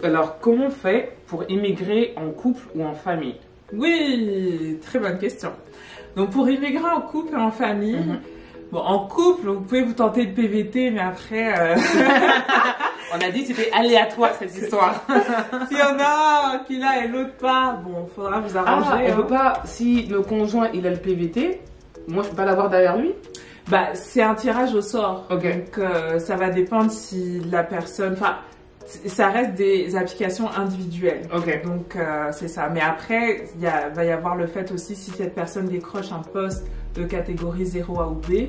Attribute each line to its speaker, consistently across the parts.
Speaker 1: Alors, comment on fait pour immigrer en couple ou en famille?
Speaker 2: Oui, très bonne question. Donc pour immigrer en couple et en famille, bon, en couple, vous pouvez vous tenter de PVT, mais après...
Speaker 1: On a dit que c'était aléatoire cette histoire.
Speaker 2: S'il y en a qui là et l'autre pas, bon, faudra vous arranger.
Speaker 1: Ah, on peut pas, si le conjoint il a le PVT, moi je peux pas l'avoir derrière lui?
Speaker 2: Bah, c'est un tirage au sort.
Speaker 1: Ok.
Speaker 2: Donc ça va dépendre si la personne... Enfin, ça reste des applications individuelles.
Speaker 1: Ok.
Speaker 2: Donc c'est ça. Mais après, va y avoir le fait aussi si cette personne décroche un poste de catégorie 0 A ou B,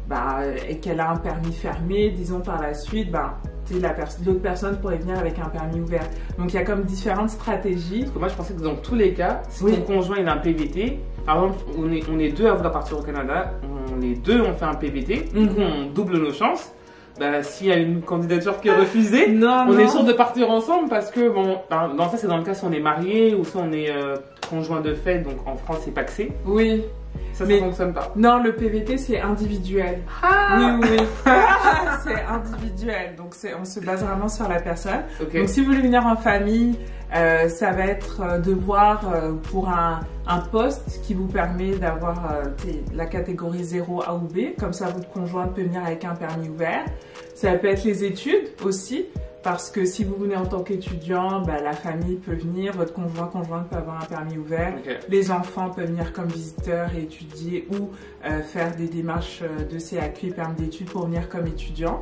Speaker 2: bah, et qu'elle a un permis fermé, disons par la suite, bah, l'autre personne pourrait venir avec un permis ouvert. Donc il y a comme différentes stratégies.
Speaker 1: Parce que moi je pensais que dans tous les cas, si ton conjoint il a un PVT, par exemple on est deux à vouloir partir au Canada, les deux ont fait un PVT, du coup on double nos chances. Bah, s'il y a une candidature qui est refusée, on est sûr de partir ensemble parce que bon, dans ça c'est dans le cas si on est marié ou si on est conjoint de fait, donc en France c'est pacsé.
Speaker 2: Oui.
Speaker 1: Ça ne fonctionne pas.
Speaker 2: Non, le PVT c'est individuel.
Speaker 1: Ah
Speaker 2: oui. C'est individuel, donc on se base vraiment sur la personne.
Speaker 1: Okay.
Speaker 2: Donc si vous voulez venir en famille, ça va être de voir pour un poste qui vous permet d'avoir la catégorie 0 A ou B, comme ça votre conjoint peut venir avec un permis ouvert. Ça peut être les études aussi, parce que si vous venez en tant qu'étudiant, bah, la famille peut venir, votre conjointe peut avoir un permis ouvert, les enfants peuvent venir comme visiteurs et étudier ou faire des démarches de CAQ et permis d'études pour venir comme étudiant.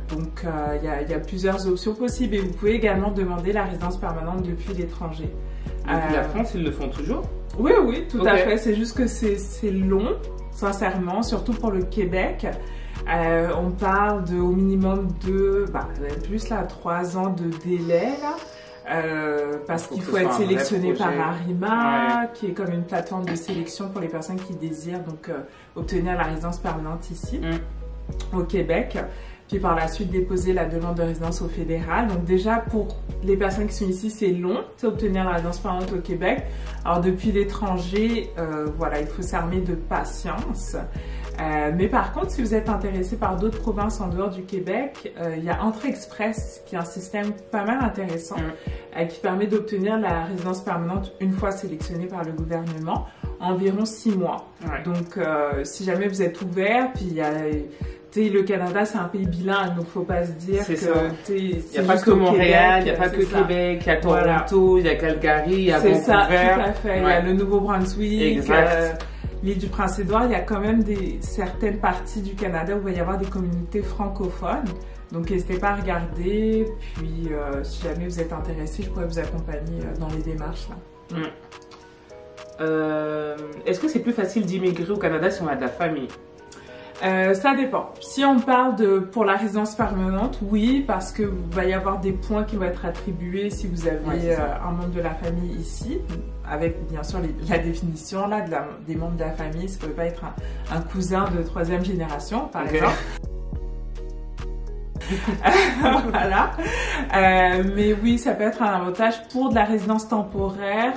Speaker 2: Donc il y a plusieurs options possibles et vous pouvez également demander la résidence permanente depuis l'étranger.
Speaker 1: Depuis la France, ils le font toujours?
Speaker 2: Oui, tout à fait. C'est juste que c'est long, sincèrement, surtout pour le Québec. On parle de au minimum de plus là 3 ans de délai là, parce qu'il faut être sélectionné par ARIMA, qui est comme une plateforme de sélection pour les personnes qui désirent donc obtenir la résidence permanente ici au Québec. Puis par la suite déposer la demande de résidence au fédéral. Donc déjà pour les personnes qui sont ici c'est long, c'est obtenir la résidence permanente au Québec. Alors depuis l'étranger, voilà, il faut s'armer de patience. Mais par contre, si vous êtes intéressé par d'autres provinces en dehors du Québec, il y a Entrée Express qui est un système pas mal intéressant qui permet d'obtenir la résidence permanente une fois sélectionnée par le gouvernement en environ 6 mois. Donc si jamais vous êtes ouvert, puis il y a... le Canada, c'est un pays bilingue, donc faut pas se dire que
Speaker 1: il n'y a pas que Montréal, il n'y a pas que Québec, il y a Toronto, il y a Calgary, il y a Vancouver. C'est ça,
Speaker 2: tout à fait. Il y a le Nouveau-Brunswick, l'île du Prince-Édouard. Il y a quand même certaines parties du Canada où il va y avoir des communautés francophones. Donc n'hésitez pas à regarder. Puis si jamais vous êtes intéressé, je pourrais vous accompagner dans les démarches là.
Speaker 1: Est-ce que c'est plus facile d'immigrer au Canada si on a de la famille?
Speaker 2: Ça dépend. Si on parle pour la résidence permanente, oui, parce que va y avoir des points qui vont être attribués si vous avez un membre de la famille ici, avec bien sûr la définition là, des membres de la famille. Ça ne peut pas être un cousin de 3e génération, par exemple. Voilà. Mais oui, ça peut être un avantage pour de la résidence temporaire.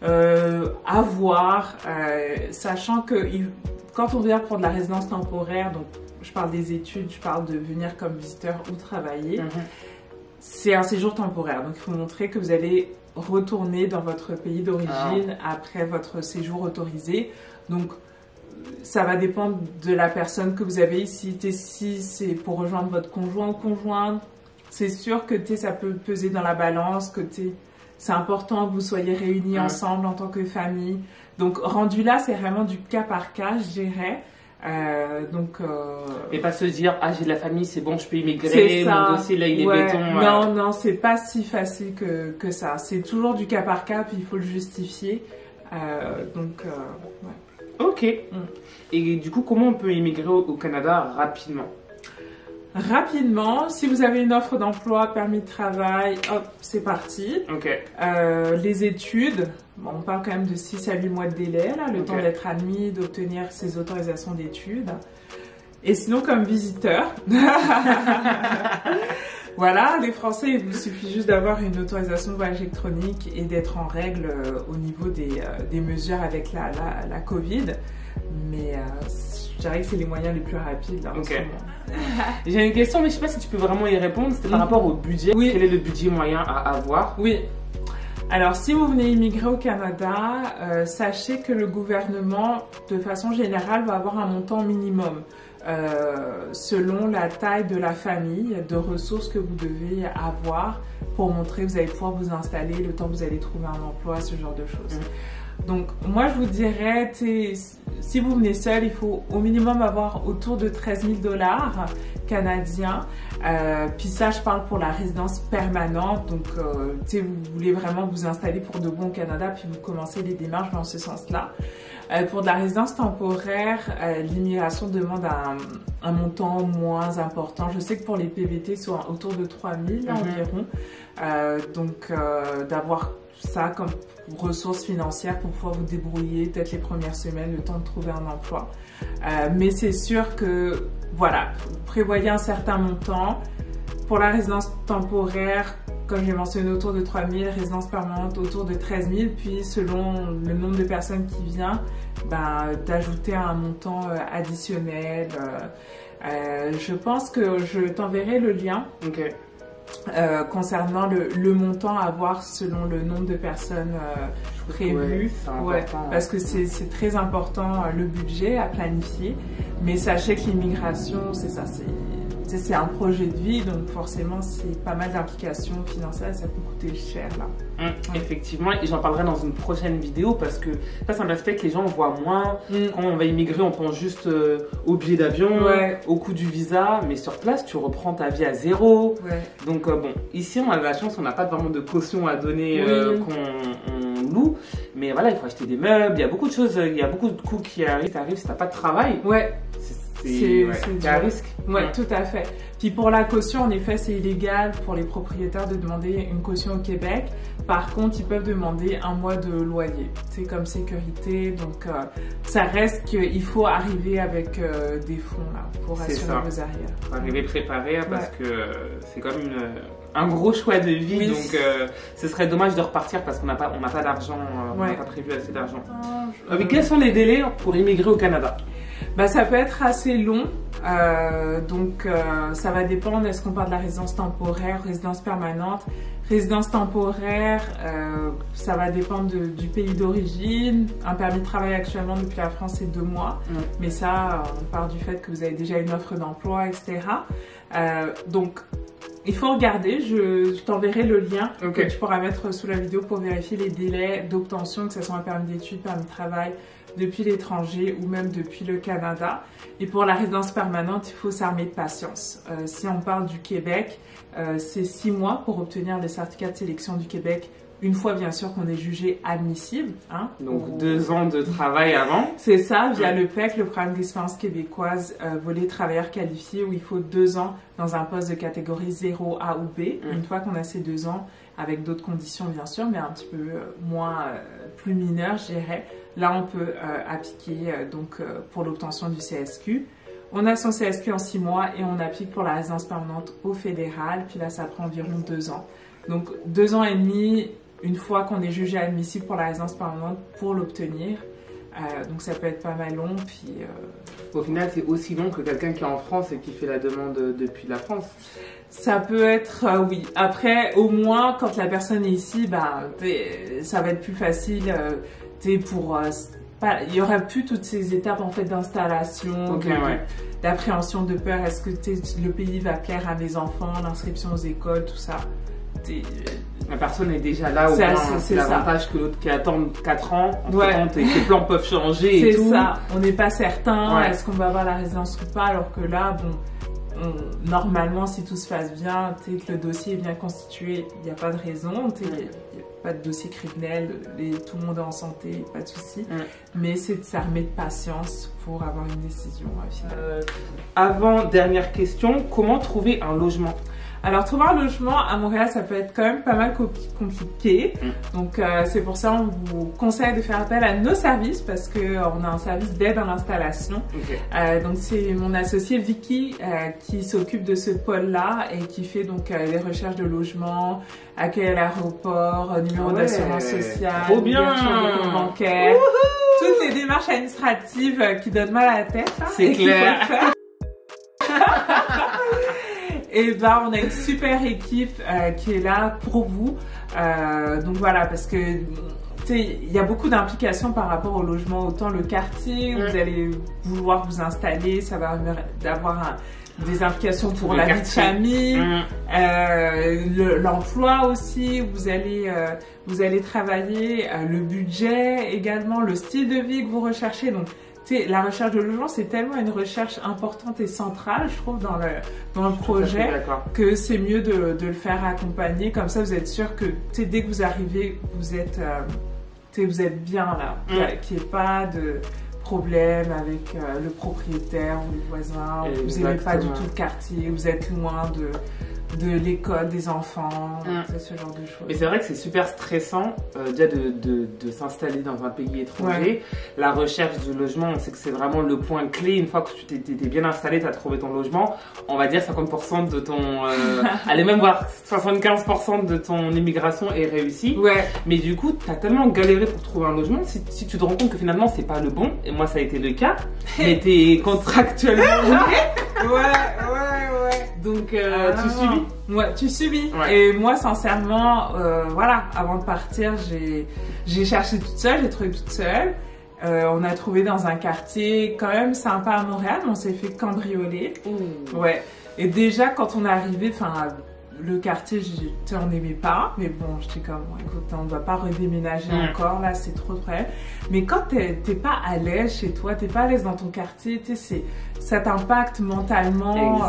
Speaker 2: À voir, sachant que quand on vient pour de la résidence temporaire, donc je parle des études, je parle de venir comme visiteur ou travailler, c'est un séjour temporaire. Donc il faut montrer que vous allez retourner dans votre pays d'origine après votre séjour autorisé. Donc ça va dépendre de la personne que vous avez ici. Si c'est pour rejoindre votre conjoint ou conjointe, c'est sûr que ça peut peser dans la balance, que c'est important que vous soyez réunis ensemble en tant que famille. Donc, rendu là, c'est vraiment du cas par cas, je dirais.
Speaker 1: Et pas se dire, ah, j'ai de la famille, c'est bon, je peux immigrer, mon dossier, là, il est béton.
Speaker 2: Non, c'est pas si facile que ça. C'est toujours du cas par cas, puis il faut le justifier.
Speaker 1: Ok. Et du coup, comment on peut immigrer au Canada rapidement?
Speaker 2: Rapidement, si vous avez une offre d'emploi, permis de travail, hop, c'est parti. Les études, bon, on parle quand même de 6 à 8 mois de délai, là, le temps d'être admis, d'obtenir ses autorisations d'études. Et sinon, comme visiteur, voilà, les Français, il vous suffit juste d'avoir une autorisation de voyage électronique et d'être en règle au niveau des mesures avec la Covid. Mais je dirais que c'est les moyens les plus rapides là, en ce moment.
Speaker 1: J'ai une question, mais je sais pas si tu peux vraiment y répondre. C'était par rapport au budget.
Speaker 2: Oui.
Speaker 1: Quel est le budget moyen à avoir?
Speaker 2: Oui. Alors, si vous venez immigrer au Canada, sachez que le gouvernement, de façon générale, va avoir un montant minimum selon la taille de la famille, de ressources que vous devez avoir pour montrer que vous allez pouvoir vous installer le temps que vous allez trouver un emploi, ce genre de choses. Donc, moi, je vous dirais, si vous venez seul, il faut au minimum avoir autour de 13 000 $ canadiens. Puis ça, je parle pour la résidence permanente. Donc, vous voulez vraiment vous installer pour de bon au Canada, puis vous commencez les démarches dans ce sens-là. Pour de la résidence temporaire, l'immigration demande un montant moins important. Je sais que pour les PVT, c'est autour de 3 000 environ. Donc, d'avoir ça comme ressources financières pour pouvoir vous débrouiller peut-être les premières semaines, le temps de trouver un emploi. Mais c'est sûr que, voilà, prévoyez un certain montant. Pour la résidence temporaire, comme j'ai mentionné, autour de 3 000, résidence permanente autour de 13 000, puis selon le nombre de personnes qui viennent, d'ajouter un montant additionnel. Je pense que je t'enverrai le lien. Concernant le montant à avoir selon le nombre de personnes prévues, parce que c'est très important le budget à planifier, mais sachez que l'immigration, c'est ça, c'est un projet de vie, donc forcément c'est pas mal d'implications financières, ça peut coûter cher là.
Speaker 1: Effectivement, et j'en parlerai dans une prochaine vidéo parce que ça c'est un aspect que les gens voient moins. Quand on va immigrer, on pense juste au billet d'avion, au coût du visa, mais sur place tu reprends ta vie à zéro. Donc bon, ici on a de la chance, on n'a pas vraiment de caution à donner qu'on loue, mais voilà, il faut acheter des meubles, il y a beaucoup de choses, il y a beaucoup de coûts qui arrivent si t'as pas de travail. C'est un risque.
Speaker 2: Tout à fait. Puis pour la caution, en effet, c'est illégal pour les propriétaires de demander une caution au Québec. Par contre, ils peuvent demander 1 mois de loyer. C'est comme sécurité. Donc, ça reste qu'il faut arriver avec des fonds là, pour assurer vos arrières.
Speaker 1: Il faut arriver préparé parce que c'est comme un gros choix de vie. Donc, ce serait dommage de repartir parce qu'on n'a pas d'argent, on n'a pas prévu assez d'argent. Mais quels sont les délais pour immigrer au Canada?
Speaker 2: Ça peut être assez long, donc ça va dépendre, est-ce qu'on parle de la résidence temporaire, résidence permanente. Résidence temporaire, ça va dépendre du pays d'origine. Un permis de travail actuellement depuis la France, c'est 2 mois. Mais ça, on part du fait que vous avez déjà une offre d'emploi, etc. Donc, il faut regarder, je t'enverrai le lien que tu pourras mettre sous la vidéo pour vérifier les délais d'obtention, que ce soit un permis d'études, permis de travail, depuis l'étranger ou même depuis le Canada. Et pour la résidence permanente, il faut s'armer de patience. Si on parle du Québec, c'est 6 mois pour obtenir le certificat de sélection du Québec, une fois bien sûr qu'on est jugé admissible.
Speaker 1: Donc 2 ans de travail avant.
Speaker 2: C'est ça, via le PEC, le programme d'expérience québécoise volet travailleurs qualifiés, où il faut 2 ans dans un poste de catégorie 0 A ou B. Une fois qu'on a ces 2 ans, avec d'autres conditions bien sûr, mais un petit peu moins, plus mineures, je dirais. Là, on peut appliquer pour l'obtention du CSQ. On a son CSQ en 6 mois et on applique pour la résidence permanente au fédéral. Puis là, ça prend environ 2 ans. Donc 2 ans et demi, une fois qu'on est jugé admissible pour la résidence permanente pour l'obtenir. Donc ça peut être pas mal long. Puis,
Speaker 1: au final, c'est aussi long que quelqu'un qui est en France et qui fait la demande depuis la France.
Speaker 2: Ça peut être, oui. Après, au moins, quand la personne est ici, ça va être plus facile. Il y aura plus toutes ces étapes en fait d'installation, d'appréhension, de peur. Est-ce que le pays va plaire à mes enfants, l'inscription aux écoles, tout ça.
Speaker 1: La personne est déjà là, au moins, c'est l'avantage que l'autre qui attend 4 ans, entre-temps, tes plans peuvent changer et tout.
Speaker 2: C'est ça, on n'est pas certain, est-ce qu'on va avoir la résidence ou pas, alors que là, normalement, si tout se passe bien, que le dossier est bien constitué, il n'y a pas de raison, il n'y a pas de dossier criminel, tout le monde est en santé, pas de souci. Mais c'est de s'armer de patience pour avoir une décision finale.
Speaker 1: Avant, dernière question, comment trouver un logement?
Speaker 2: Alors, trouver un logement à Montréal, ça peut être quand même pas mal compliqué. Donc, c'est pour ça qu'on vous conseille de faire appel à nos services parce qu'on a un service d'aide à l'installation. Donc, c'est mon associé Vicky qui s'occupe de ce pôle-là et qui fait donc les recherches de logement, accueil à l'aéroport, numéro d'assurance sociale,
Speaker 1: trop bien,
Speaker 2: ouverture de compte bancaire. toutes les démarches administratives qui donnent mal à la tête. Hein,
Speaker 1: c'est clair.
Speaker 2: Et ben, on a une super équipe qui est là pour vous. Donc voilà, parce que il y a beaucoup d'implications par rapport au logement, autant le quartier où vous allez vouloir vous installer, ça va avoir des implications pour la vie de famille, l'emploi aussi, vous allez travailler, le budget également, le style de vie que vous recherchez. Donc la recherche de logement, c'est tellement une recherche importante et centrale, je trouve, dans le projet, que c'est mieux de le faire accompagner. Comme ça, vous êtes sûr que dès que vous arrivez, vous êtes bien là, qu'il n'y ait pas de problème avec le propriétaire ou les voisins, vous n'aimez pas du tout le quartier, vous êtes loin de l'école des enfants, ce genre de choses.
Speaker 1: Mais c'est vrai que c'est super stressant déjà de s'installer dans un pays étranger. La recherche du logement, on sait que c'est vraiment le point clé. Une fois que tu t'es bien installé, tu as trouvé ton logement, on va dire 50% de ton... allez, même voir 75% de ton immigration est réussi. Mais du coup, tu as tellement galéré pour trouver un logement, si tu te rends compte que finalement, c'est pas le bon, et moi ça a été le cas, mais tu es contractuellement... Donc tu subis.
Speaker 2: Ouais, tu subis. Et moi, sincèrement, voilà, avant de partir, j'ai cherché toute seule, j'ai trouvé toute seule. On a trouvé dans un quartier quand même sympa à Montréal, mais on s'est fait cambrioler. Ouais. Et déjà, quand on est arrivé, le quartier, on n'aimait pas, mais bon, j'étais comme, écoute, on ne va pas redéménager encore, là, c'est trop de problème. Mais quand t'es pas à l'aise chez toi, t'es pas à l'aise dans ton quartier, ça t'impacte mentalement,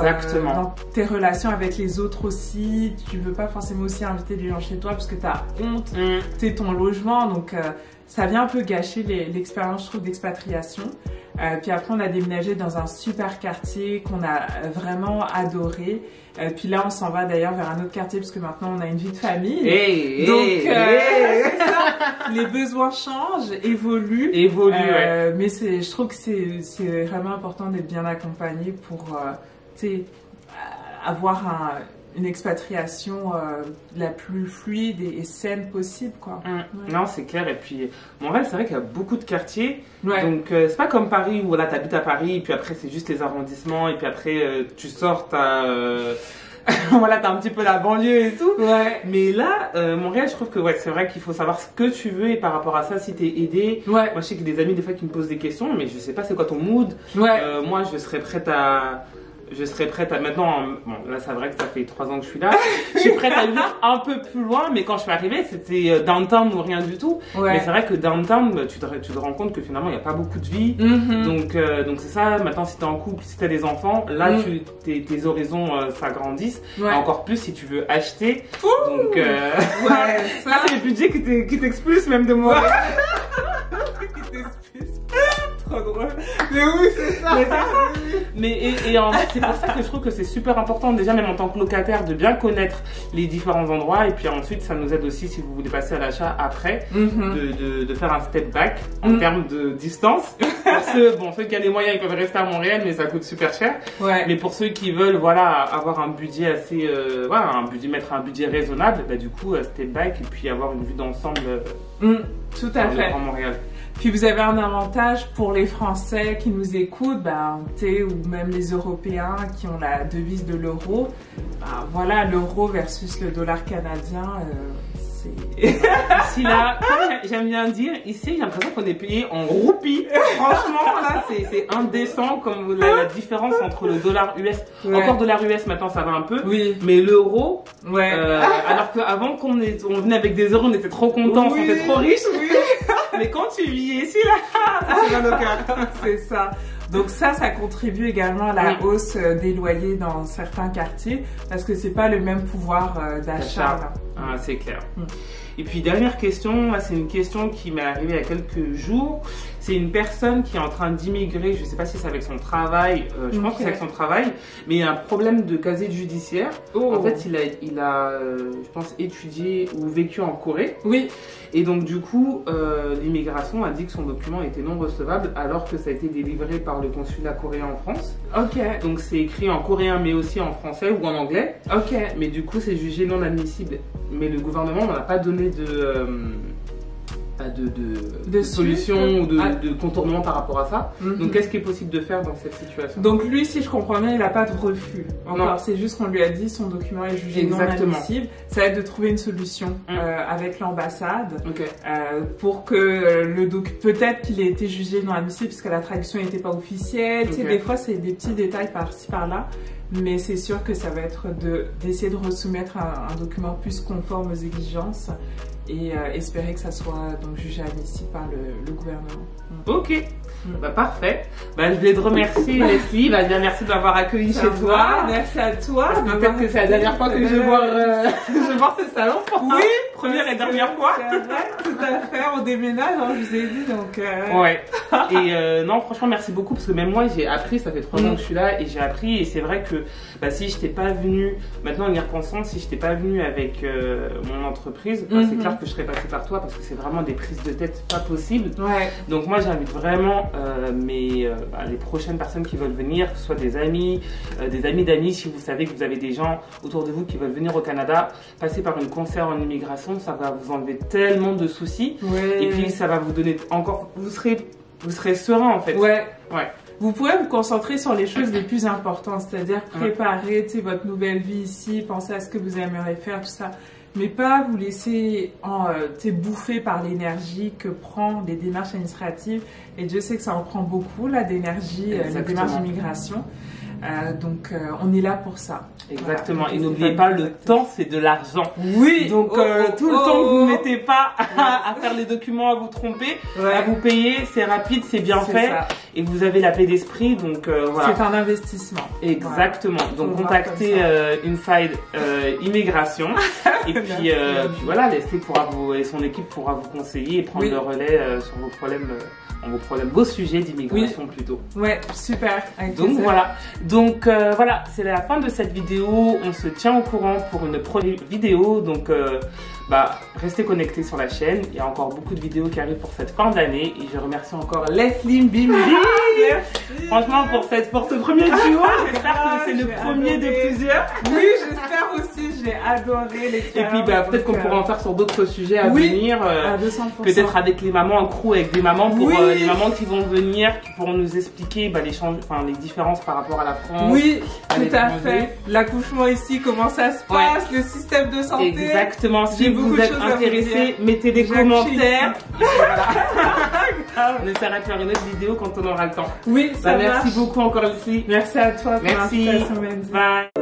Speaker 2: dans tes relations avec les autres aussi. Tu veux pas forcément aussi inviter les gens chez toi parce que t'as honte, t'es ton logement, donc ça vient un peu gâcher l'expérience, je trouve, d'expatriation. Puis après, on a déménagé dans un super quartier qu'on a vraiment adoré. Puis là, on s'en va d'ailleurs vers un autre quartier parce que maintenant, on a une vie de famille. C'est ça. Les besoins changent, évoluent. Mais je trouve que c'est vraiment important d'être bien accompagné pour avoir une expatriation la plus fluide et saine possible, quoi.
Speaker 1: Non, c'est clair. Et puis Montréal, c'est vrai qu'il y a beaucoup de quartiers. Donc c'est pas comme Paris où là t'habites à Paris et puis après c'est juste les arrondissements et puis après tu sors, voilà, t'as un petit peu la banlieue et tout. Mais là, Montréal, je trouve que c'est vrai qu'il faut savoir ce que tu veux et par rapport à ça, si t'es aidé. Moi, je sais que des amis des fois qui me posent des questions, mais je sais pas c'est quoi ton mood. Moi, je serais prête à maintenant, bon là c'est vrai que ça fait 3 ans que je suis là, je suis prête à vivre un peu plus loin, mais quand je suis arrivée c'était downtown ou rien du tout. Mais c'est vrai que downtown, tu te rends compte que finalement il n'y a pas beaucoup de vie, donc c'est ça. Maintenant si t'es en couple, si t'as des enfants, là tes horizons s'agrandissent, encore plus si tu veux acheter. Donc ça c'est le budget qui t'expulse même de moi. Trop drôle.
Speaker 2: Mais oui, c'est ça.
Speaker 1: Et en fait, c'est pour ça que je trouve que c'est super important, déjà même en tant que locataire, de bien connaître les différents endroits. Et puis ensuite, ça nous aide aussi, si vous voulez passer à l'achat après, de faire un step back en termes de distance. Pour ceux qui ont les moyens, ils peuvent rester à Montréal, mais ça coûte super cher. Mais pour ceux qui veulent, avoir un budget assez, mettre un budget raisonnable, du coup, step back et puis avoir une vue d'ensemble.
Speaker 2: Tout à fait.
Speaker 1: En Montréal.
Speaker 2: Puis vous avez un avantage pour les Français qui nous écoutent, ou même les Européens qui ont la devise de l'euro. Voilà, l'euro versus le dollar canadien, c'est...
Speaker 1: Ici, là, comme j'aime bien dire, ici, j'ai l'impression qu'on est payé en roupies. Franchement, là, c'est indécent comme la différence entre le dollar US. Encore dollar US, maintenant, ça va un peu. Mais l'euro, alors qu'avant qu'on venait avec des euros, on était trop contents, on était trop riches. Mais quand tu vis ici, là, c'est pas le cas.
Speaker 2: C'est ça. Donc ça contribue également à la hausse des loyers dans certains quartiers parce que c'est pas le même pouvoir d'achat.
Speaker 1: C'est clair. Et puis dernière question, c'est une question qui m'est arrivée il y a quelques jours. C'est une personne qui est en train d'immigrer, je ne sais pas si c'est avec son travail, je pense que c'est avec son travail, mais il y a un problème de casier judiciaire. En fait, il a je pense, étudié ou vécu en Corée. Et donc du coup, l'immigration a dit que son document était non recevable alors que ça a été délivré par le consulat coréen en France. Donc c'est écrit en coréen mais aussi en français ou en anglais. Mais du coup, c'est jugé non admissible. Mais le gouvernement n'en a pas donné de solutions ou de contournements par rapport à ça. Donc qu'est-ce qui est possible de faire dans cette situation?
Speaker 2: Donc lui, si je comprends bien, il n'a pas de refus. Encore, c'est juste qu'on lui a dit son document est jugé non admissible. Ça va être de trouver une solution avec l'ambassade pour que le peut-être qu'il ait été jugé non admissible puisque la traduction n'était pas officielle. Tu sais, des fois, c'est des petits détails par-ci par-là. Mais c'est sûr que ça va être d'essayer de resoumettre un document plus conforme aux exigences et espérer que ça soit donc jugé admissible par le gouvernement.
Speaker 1: Ok, bah parfait. Bah, je voulais te remercier Leslie, bah, bien merci de m'avoir accueilli chez toi.
Speaker 2: Merci à toi.
Speaker 1: Peut-être que c'est la dernière fois que je vais voir ce salon.
Speaker 2: Oui,
Speaker 1: première et dernière fois.
Speaker 2: C'est vrai, tout à fait, on déménage, hein, je vous ai dit donc.
Speaker 1: Ouais. Et non, franchement merci beaucoup parce que même moi j'ai appris, ça fait 3 ans que je suis là et j'ai appris et c'est vrai que bah, si je t'ai pas venue, maintenant en y repensant, si je t'ai pas venue avec mon entreprise, bah, c'est clair que je serais passée par toi parce que c'est vraiment des prises de tête pas possibles.
Speaker 2: Ouais.
Speaker 1: Donc moi j'invite vraiment les prochaines personnes qui veulent venir, que ce soit des amis d'amis, si vous savez que vous avez des gens autour de vous qui veulent venir au Canada, passer par une conseillère en immigration, ça va vous enlever tellement de soucis et puis ça va vous donner encore, vous serez serein en fait.
Speaker 2: Ouais. Vous pouvez vous concentrer sur les choses les plus importantes, c'est-à-dire préparer votre nouvelle vie ici, penser à ce que vous aimeriez faire, tout ça. Mais pas vous laisser bouffer par l'énergie que prend les démarches administratives. Et Dieu sait que ça en prend beaucoup, là, d'énergie, les démarches d'immigration. Donc, on est là pour ça.
Speaker 1: Exactement. Voilà. Et n'oubliez pas, le temps, c'est de l'argent.
Speaker 2: Oui.
Speaker 1: Donc, tout le temps que vous ne mettez pas à faire les documents, à vous tromper, à vous payer, c'est rapide, c'est bien fait. Ça. Et vous avez la paix d'esprit. Donc, voilà.
Speaker 2: C'est un investissement.
Speaker 1: Exactement. Voilà. Donc, contactez Inside Immigration. Et puis voilà, Leslie et son équipe pourra vous conseiller et prendre le relais sur vos problèmes. Beaux sujets d'immigration plutôt.
Speaker 2: Ouais, super.
Speaker 1: Donc voilà. Donc voilà, c'est la fin de cette vidéo. On se tient au courant pour une prochaine vidéo. Donc restez connectés sur la chaîne. Il y a encore beaucoup de vidéos qui arrivent pour cette fin d'année. Et je remercie encore Leslie Mbimbi. Franchement pour ce premier duo, j'espère que c'est le premier des plusieurs.
Speaker 2: Oui, j'espère aussi. J'ai adoré l'expérience.
Speaker 1: Et puis peut-être qu'on pourra en faire sur d'autres sujets à venir.
Speaker 2: À 200%.
Speaker 1: Peut-être avec les mamans, en crew avec des mamans pour les mamans qui vont venir, qui pourront nous expliquer les différences par rapport à la France.
Speaker 2: Oui, tout à fait. L'accouchement ici, comment ça se passe, le système de santé.
Speaker 1: Exactement. Si vous êtes intéressés, mettez des commentaires. On essaiera de faire une autre vidéo quand on aura le temps.
Speaker 2: Oui, ça marche.
Speaker 1: Merci beaucoup encore Lucie.
Speaker 2: Merci à toi pour
Speaker 1: l'invitation.
Speaker 2: Wendy.
Speaker 1: Bye.